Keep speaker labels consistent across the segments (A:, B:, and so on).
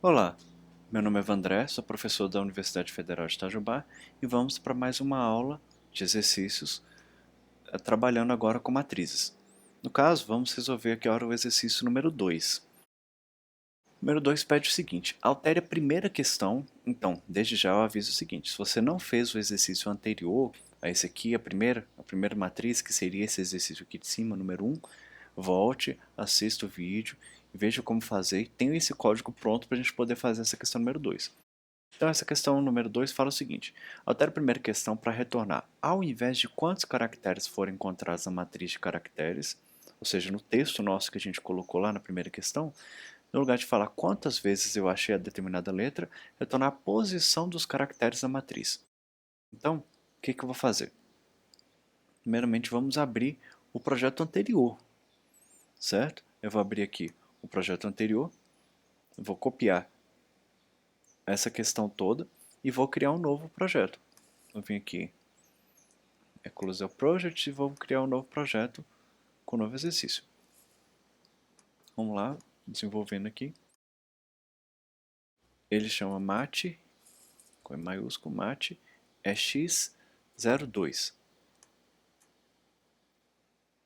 A: Olá, meu nome é Vandré, sou professor da Universidade Federal de Itajubá e vamos para mais uma aula de exercícios trabalhando agora com matrizes. No caso, vamos resolver aqui agora o exercício número 2. O número 2 pede o seguinte: altere a primeira questão. Então, desde já eu aviso o seguinte: se você não fez o exercício anterior a esse aqui, a primeira matriz, que seria esse exercício aqui de cima, número 1, volte, assista o vídeo e veja como fazer. Tenha esse código pronto para a gente poder fazer essa questão número 2. Então, essa questão número 2 fala o seguinte: altere a primeira questão para retornar, ao invés de quantos caracteres forem encontrados na matriz de caracteres, ou seja, no texto nosso que a gente colocou lá na primeira questão, no lugar de falar quantas vezes eu achei a determinada letra, retornar a posição dos caracteres na matriz. Então, o que eu vou fazer? Primeiramente, vamos abrir o projeto anterior, certo? Eu vou abrir aqui o projeto anterior, vou copiar essa questão toda e vou criar um novo projeto. Vou vir aqui, Close o Project, e vou criar um novo projeto com um novo exercício. Vamos lá, desenvolvendo aqui. Ele chama Mate, com E maiúsculo, Mate, x02.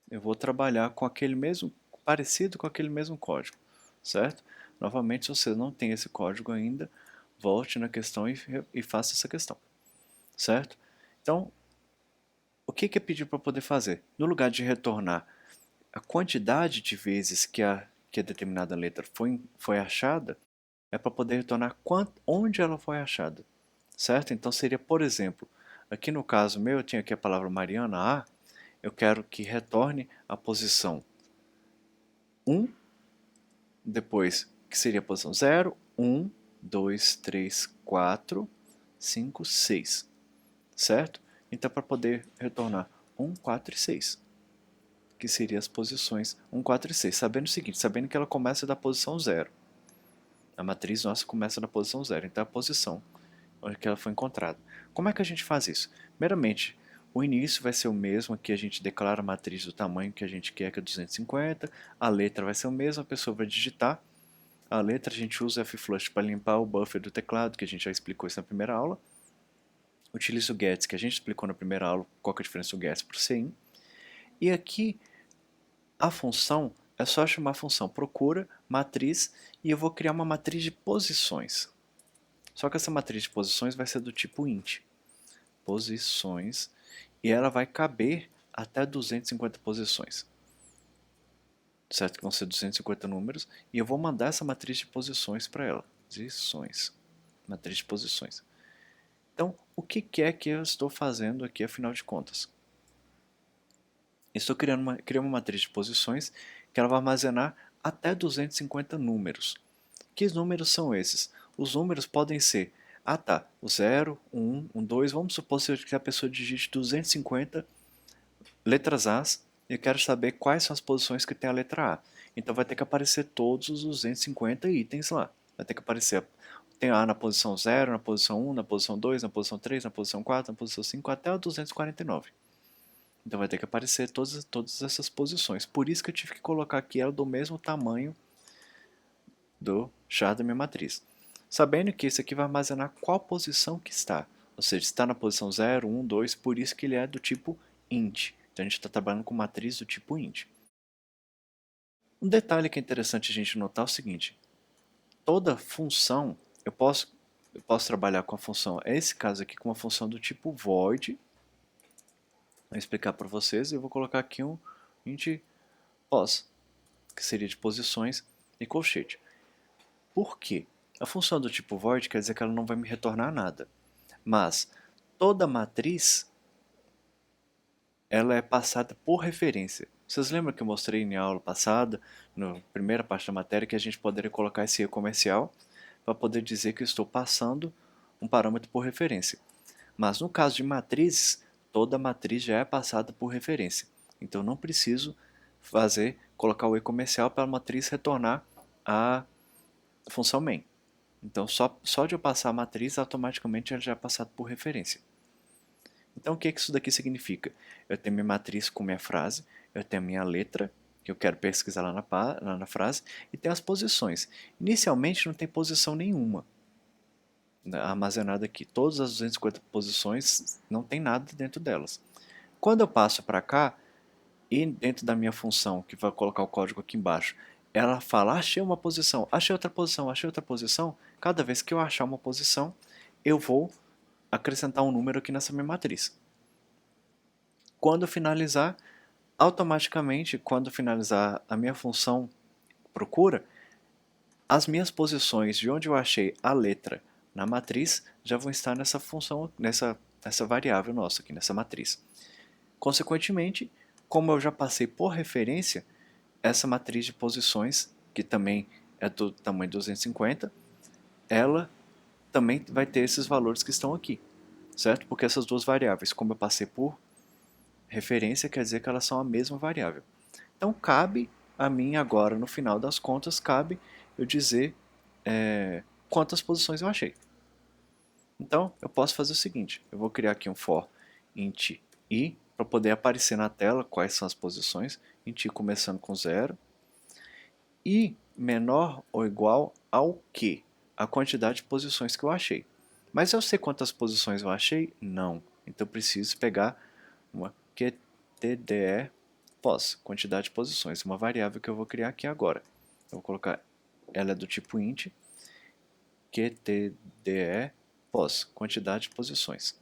A: Eu vou trabalhar com aquele mesmo, parecido com aquele mesmo código, certo? Novamente, se você não tem esse código ainda, volte na questão e faça essa questão, certo? Então, o que é pedir para poder fazer? No lugar de retornar a quantidade de vezes que a determinada letra foi achada, é para poder retornar onde ela foi achada, certo? Então seria, por exemplo, aqui no caso meu, eu tinha aqui a palavra Mariana A, eu quero que retorne a posição 1, depois que seria a posição 0, 1, 2, 3, 4, 5, 6, certo? Então para poder retornar 1, 4 e 6, que seriam as posições 1, 4 e 6, sabendo o seguinte, sabendo que ela começa da posição 0. A matriz nossa começa na posição 0, então é a posição onde ela foi encontrada. Como é que a gente faz isso? Primeiramente, o início vai ser o mesmo, aqui a gente declara a matriz do tamanho que a gente quer, que é 250, a letra vai ser o mesmo, a pessoa vai digitar, a letra a gente usa Flush para limpar o buffer do teclado, que a gente já explicou isso na primeira aula, utiliza o gets, que a gente explicou na primeira aula, qual que é a diferença do gets para o cin, e aqui a função é só chamar a função procura, matriz, e eu vou criar uma matriz de posições. Só que essa matriz de posições vai ser do tipo int. Posições. E ela vai caber até 250 posições. Certo que vão ser 250 números. E eu vou mandar essa matriz de posições para ela. Posições. Matriz de posições. Então, o que é que eu estou fazendo aqui, afinal de contas? Estou criando uma matriz de posições que ela vai armazenar até 250 números. Que números são esses? Os números podem ser, tá, o 0, 1, 2, vamos supor que a pessoa digite 250 letras A's e eu quero saber quais são as posições que tem a letra A. Então vai ter que aparecer todos os 250 itens lá. Vai ter que aparecer, tem A na posição 0, na posição 1, na posição 2, na posição 3, na posição 4, na posição 5, até o 249. Então vai ter que aparecer todas essas posições. Por isso que eu tive que colocar aqui ela do mesmo tamanho do char da minha matriz. Sabendo que esse aqui vai armazenar qual posição que está. Ou seja, está na posição 0, 1, 2, por isso que ele é do tipo int. Então a gente está trabalhando com matriz do tipo int. Um detalhe que é interessante a gente notar é o seguinte. Toda função, eu posso trabalhar com a função, esse caso aqui, com uma função do tipo void. Vou explicar para vocês e eu vou colocar aqui um int pos, que seria de posições e colchete. Por quê? A função do tipo void quer dizer que ela não vai me retornar nada. Mas toda matriz ela é passada por referência. Vocês lembram que eu mostrei na aula passada, na primeira parte da matéria, que a gente poderia colocar esse E comercial para poder dizer que eu estou passando um parâmetro por referência. Mas no caso de matrizes, toda matriz já é passada por referência. Então eu não preciso colocar o E comercial para a matriz retornar a função main. Então só de eu passar a matriz, automaticamente ela já é passada por referência. Então o que isso daqui significa? Eu tenho minha matriz com minha frase, eu tenho minha letra que eu quero pesquisar lá na frase, e tem as posições. Inicialmente não tem posição nenhuma armazenada aqui. Todas as 250 posições não tem nada dentro delas. Quando eu passo para cá, e dentro da minha função, que vai colocar o código aqui embaixo, ela fala, achei uma posição, achei outra posição, achei outra posição. Cada vez que eu achar uma posição, eu vou acrescentar um número aqui nessa minha matriz. Quando finalizar, automaticamente, quando finalizar a minha função procura, as minhas posições de onde eu achei a letra na matriz já vão estar nessa função, nessa variável nossa aqui, nessa matriz. Consequentemente, como eu já passei por referência, essa matriz de posições, que também é do tamanho 250, ela também vai ter esses valores que estão aqui, certo? Porque essas duas variáveis, como eu passei por referência, quer dizer que elas são a mesma variável. Então, cabe a mim agora, no final das contas, cabe eu dizer quantas posições eu achei. Então, eu posso fazer o seguinte, eu vou criar aqui um for int i, para poder aparecer na tela quais são as posições, int i começando com 0, i menor ou igual ao que? A quantidade de posições que eu achei. Mas eu sei quantas posições eu achei? Não. Então eu preciso pegar uma QTDE pos, quantidade de posições, uma variável que eu vou criar aqui agora. Eu vou colocar, ela é do tipo int, QTDE pos, quantidade de posições.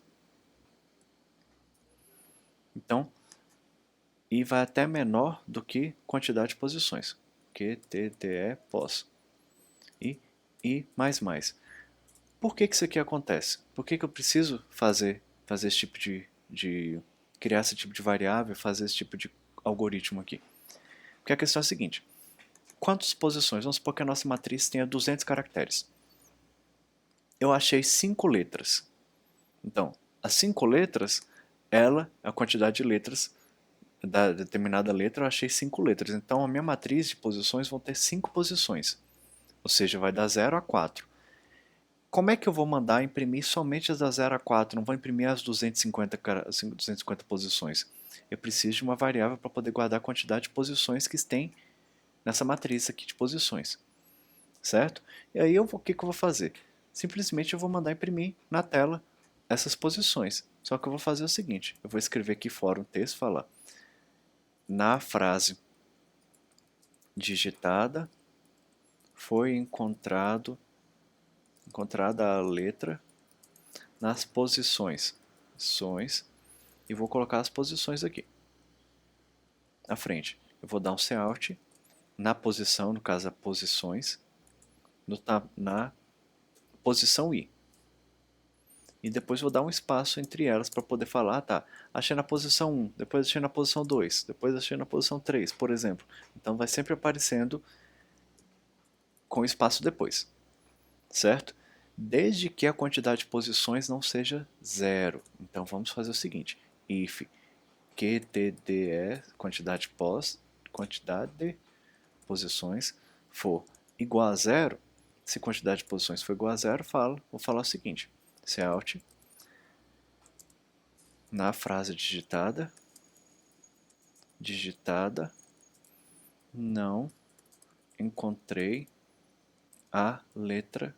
A: Então, i vai até menor do que quantidade de posições. QTDE pos. E mais. Por que isso aqui acontece? Por que eu preciso fazer esse tipo criar esse tipo de variável, fazer esse tipo de algoritmo aqui? Porque a questão é a seguinte, quantas posições? Vamos supor que a nossa matriz tenha 200 caracteres. Eu achei 5 letras. Então, as 5 letras, a quantidade de letras da determinada letra, eu achei 5 letras. Então, a minha matriz de posições vão ter 5 posições. Ou seja, vai dar 0 a 4. Como é que eu vou mandar imprimir somente as da 0 a 4? Não vou imprimir as 250 posições. Eu preciso de uma variável para poder guardar a quantidade de posições que tem nessa matriz aqui de posições. Certo? E aí o que eu vou fazer? Simplesmente eu vou mandar imprimir na tela essas posições. Só que eu vou fazer o seguinte, eu vou escrever aqui fora um texto, falar na frase digitada foi encontrada a letra nas posições, e vou colocar as posições aqui na frente. Eu vou dar um cout na posição, no caso, posições, na posição i. E depois vou dar um espaço entre elas para poder falar, tá, achei na posição 1, depois achei na posição 2, depois achei na posição 3, por exemplo. Então vai sempre aparecendo com espaço depois, certo? Desde que a quantidade de posições não seja zero. Então vamos fazer o seguinte, if QTDE, quantidade de posições, for igual a zero, se quantidade de posições for igual a zero, vou falar o seguinte, cout na frase digitada, não encontrei a letra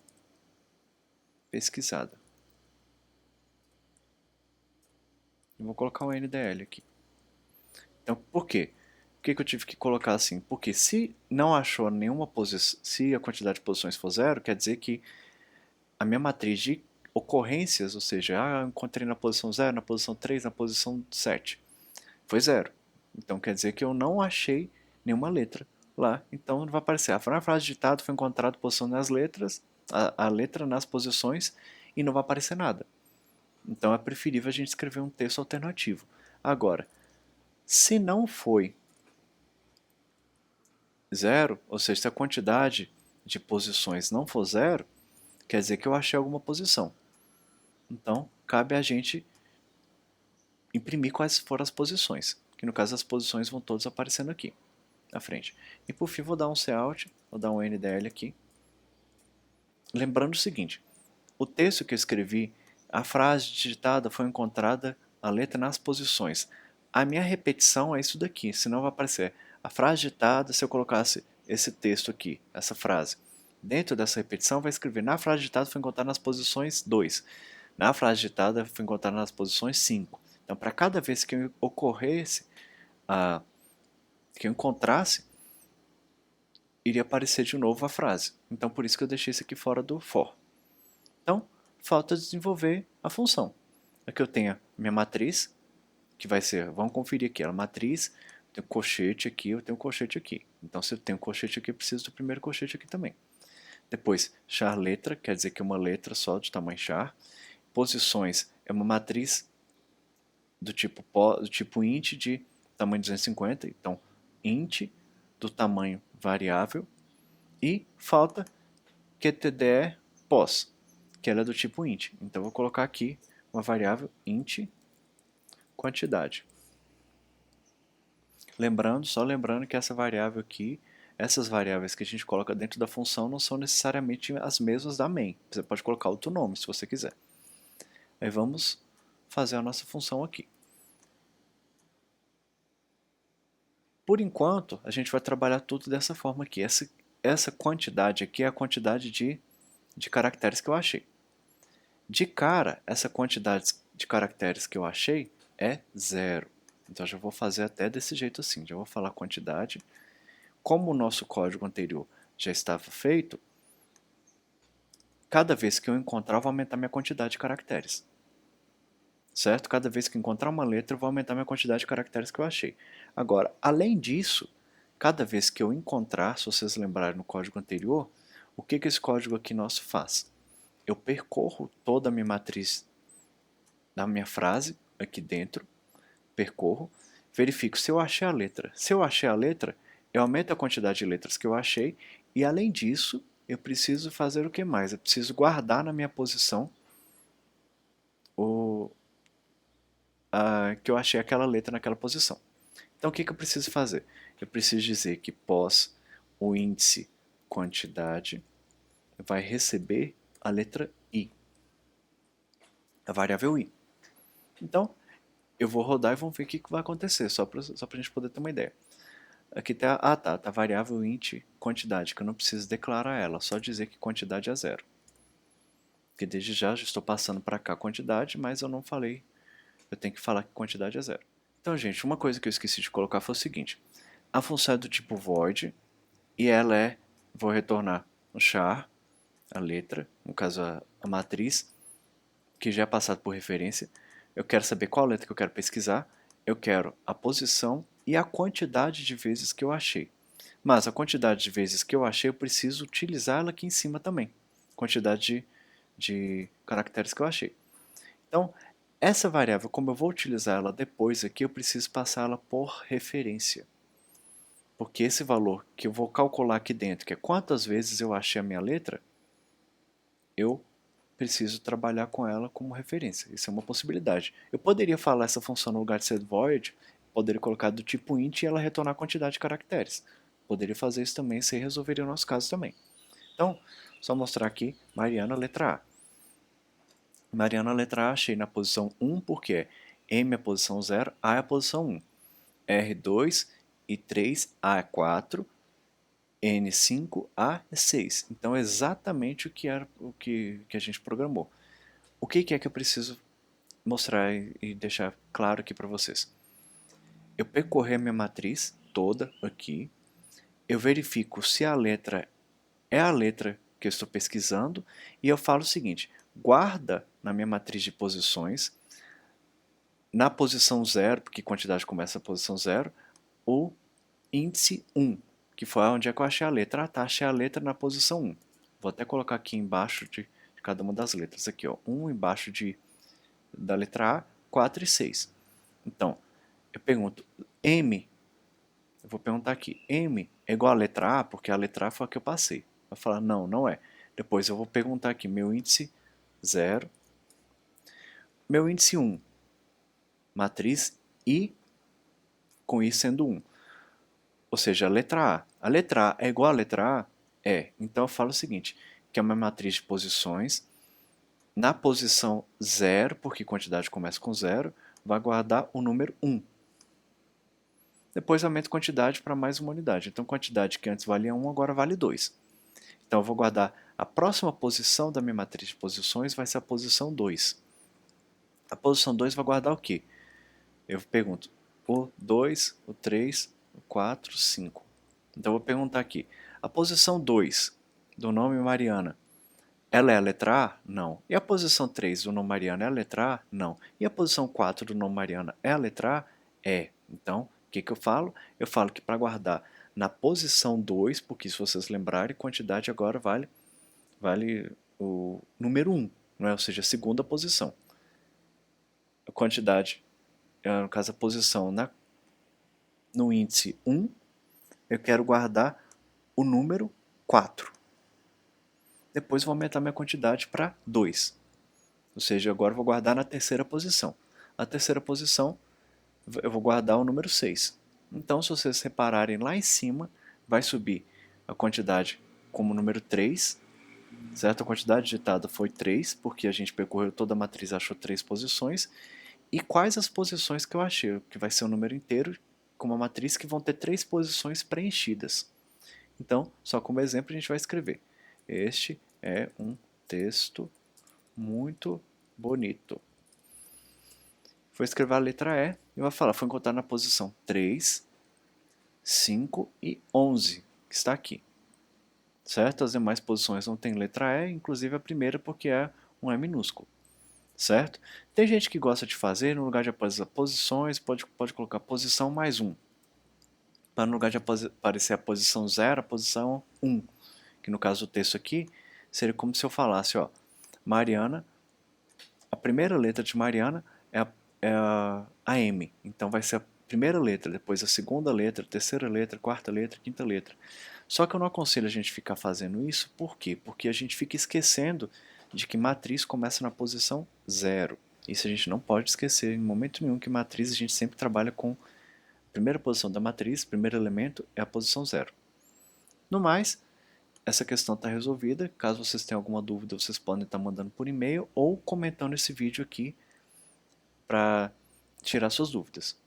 A: pesquisada. Eu vou colocar um NDL aqui. Então, por quê? Por que eu tive que colocar assim? Porque se não achou nenhuma posição, se a quantidade de posições for zero, quer dizer que a minha matriz de ocorrências, ou seja, eu encontrei na posição 0, na posição 3, na posição 7, foi zero. Então quer dizer que eu não achei nenhuma letra lá. Então não vai aparecer. Na frase digitada foi encontrado posição nas letras, a letra nas posições, e não vai aparecer nada. Então é preferível a gente escrever um texto alternativo. Agora, se não foi zero, ou seja, se a quantidade de posições não for zero, quer dizer que eu achei alguma posição. Então, cabe a gente imprimir quais foram as posições, que no caso as posições vão todas aparecendo aqui na frente. E por fim vou dar um cout, vou dar um NDL aqui. Lembrando o seguinte, o texto que eu escrevi, a frase digitada foi encontrada a letra nas posições. A minha repetição é isso daqui, senão vai aparecer A frase ditada, se eu colocasse esse texto aqui, essa frase, dentro dessa repetição vai escrever na frase ditada foi encontrada nas posições 2. Na frase ditada foi encontrada nas posições 5. Então, para cada vez que ocorresse, que eu encontrasse, iria aparecer de novo a frase. Então, por isso que eu deixei isso aqui fora do for. Então, falta desenvolver a função. Aqui eu tenho a minha matriz, que vai ser, vamos conferir aqui, a matriz, eu tenho colchete aqui, eu tenho colchete aqui. Então, se eu tenho colchete aqui, eu preciso do primeiro colchete aqui também. Depois, char letra, quer dizer que é uma letra só de tamanho char. Posições é uma matriz do tipo int de tamanho 250, então int do tamanho variável. E falta qtdr pos, que ela é do tipo int. Então eu vou colocar aqui uma variável int quantidade. Só lembrando que essa variável aqui, essas variáveis que a gente coloca dentro da função não são necessariamente as mesmas da main. Você pode colocar outro nome se você quiser. Aí vamos fazer a nossa função aqui. Por enquanto, a gente vai trabalhar tudo dessa forma aqui. Essa quantidade aqui é a quantidade de caracteres que eu achei. De cara, essa quantidade de caracteres que eu achei é 0. Então, já vou fazer até desse jeito assim. Já vou falar quantidade. Como o nosso código anterior já estava feito, cada vez que eu encontrar, eu vou aumentar minha quantidade de caracteres. Certo? Cada vez que encontrar uma letra, eu vou aumentar minha quantidade de caracteres que eu achei. Agora, além disso, cada vez que eu encontrar, se vocês lembrarem no código anterior, o que esse código aqui nosso faz? Eu percorro toda a minha matriz da minha frase aqui dentro, percorro, verifico se eu achei a letra. Se eu achei a letra, eu aumento a quantidade de letras que eu achei e, além disso, eu preciso fazer o que mais? Eu preciso guardar na minha posição que eu achei aquela letra naquela posição. Então, o que eu preciso fazer? Eu preciso dizer que pós o índice quantidade vai receber a letra i, a variável i. Então, eu vou rodar e vamos ver o que vai acontecer, só para a gente poder ter uma ideia. Aqui está a variável int quantidade, que eu não preciso declarar ela, só dizer que quantidade é 0. Porque desde já estou passando para cá a quantidade, mas eu não falei, eu tenho que falar que quantidade é 0. Então, gente, uma coisa que eu esqueci de colocar foi o seguinte. A função é do tipo void, e ela vou retornar um char, a letra, no caso a matriz, que já é passado por referência. Eu quero saber qual letra que eu quero pesquisar, eu quero a posição e a quantidade de vezes que eu achei. Mas a quantidade de vezes que eu achei, eu preciso utilizar ela aqui em cima também. Quantidade de caracteres que eu achei. Então, essa variável, como eu vou utilizar ela depois aqui, eu preciso passar ela por referência. Porque esse valor que eu vou calcular aqui dentro, que é quantas vezes eu achei a minha letra, eu preciso trabalhar com ela como referência. Isso é uma possibilidade. Eu poderia falar essa função no lugar de ser void, poderia colocar do tipo int e ela retornar a quantidade de caracteres. Poderia fazer isso também, isso aí resolveria o nosso caso também. Então, só mostrar aqui, Mariana, letra A. Mariana, letra A, achei na posição 1, porque M é a posição 0, A é a posição 1. R2 e 3, A é 4, N5, A é 6. Então é exatamente o que era o que a gente programou. O que é que eu preciso mostrar e deixar claro aqui para vocês? Eu percorrer a minha matriz toda aqui, eu verifico se a letra é a letra que eu estou pesquisando e eu falo o seguinte, guarda na minha matriz de posições, na posição 0, porque quantidade começa na posição 0, o índice 1, que foi onde é que eu achei a letra. Ah, tá, achei a letra na posição 1. Vou até colocar aqui embaixo de cada uma das letras. Aqui, ó, 1 embaixo da letra A, 4 e 6. Então, eu pergunto, M, eu vou perguntar aqui, M é igual a letra A, porque a letra A foi a que eu passei. Vai falar, não, não é. Depois eu vou perguntar aqui, meu índice 0, meu índice 1, matriz I, com I sendo 1. Ou seja, a letra A. A letra A é igual à letra A? É. Então eu falo o seguinte, que é uma matriz de posições. Na posição 0, porque quantidade começa com 0, vai guardar o número 1. Depois aumento quantidade para mais uma unidade. Então, quantidade que antes valia 1, agora vale 2. Então, eu vou guardar a próxima posição da minha matriz de posições vai ser a posição 2. A posição 2 vai guardar o quê? Eu pergunto o 2, o 3, o 4, 5. Então, eu vou perguntar aqui. A posição 2 do nome Mariana, ela é a letra A? Não. E a posição 3 do nome Mariana é a letra A? Não. E a posição 4 do nome Mariana é a letra A? É. Então, o que eu falo? Eu falo que para guardar na posição 2, porque se vocês lembrarem, quantidade agora vale o número 1, não é? Ou seja, a segunda posição. A quantidade, no caso a posição no índice 1, eu quero guardar o número 4. Depois vou aumentar minha quantidade para 2. Ou seja, agora eu vou guardar na terceira posição. A terceira posição eu vou guardar o número 6. Então, se vocês repararem lá em cima, vai subir a quantidade como número 3, certo? A quantidade digitada foi 3, porque a gente percorreu toda a matriz e achou 3 posições. E quais as posições que eu achei? Que vai ser um número inteiro com uma matriz que vão ter 3 posições preenchidas. Então, só como exemplo, a gente vai escrever: este é um texto muito bonito. Vou escrever a letra E e vai falar, foi encontrado na posição 3, 5 e 11, que está aqui. Certo? As demais posições não tem letra E, inclusive a primeira porque é um E minúsculo. Certo? Tem gente que gosta de fazer, no lugar de posições, pode colocar posição mais 1. Para no lugar de aparecer a posição 0, a posição 1. Que no caso do texto aqui, seria como se eu falasse, ó, Mariana, a primeira letra de Mariana é a M. Então vai ser a primeira letra, depois a segunda letra, a terceira letra, a quarta letra, a quinta letra. Só que eu não aconselho a gente ficar fazendo isso, por quê? Porque a gente fica esquecendo de que matriz começa na posição 0. Isso a gente não pode esquecer em momento nenhum, que matriz a gente sempre trabalha com a primeira posição da matriz, primeiro elemento é a posição 0. No mais, essa questão está resolvida. Caso vocês tenham alguma dúvida, vocês podem estar mandando por e-mail ou comentando esse vídeo aqui para tirar suas dúvidas.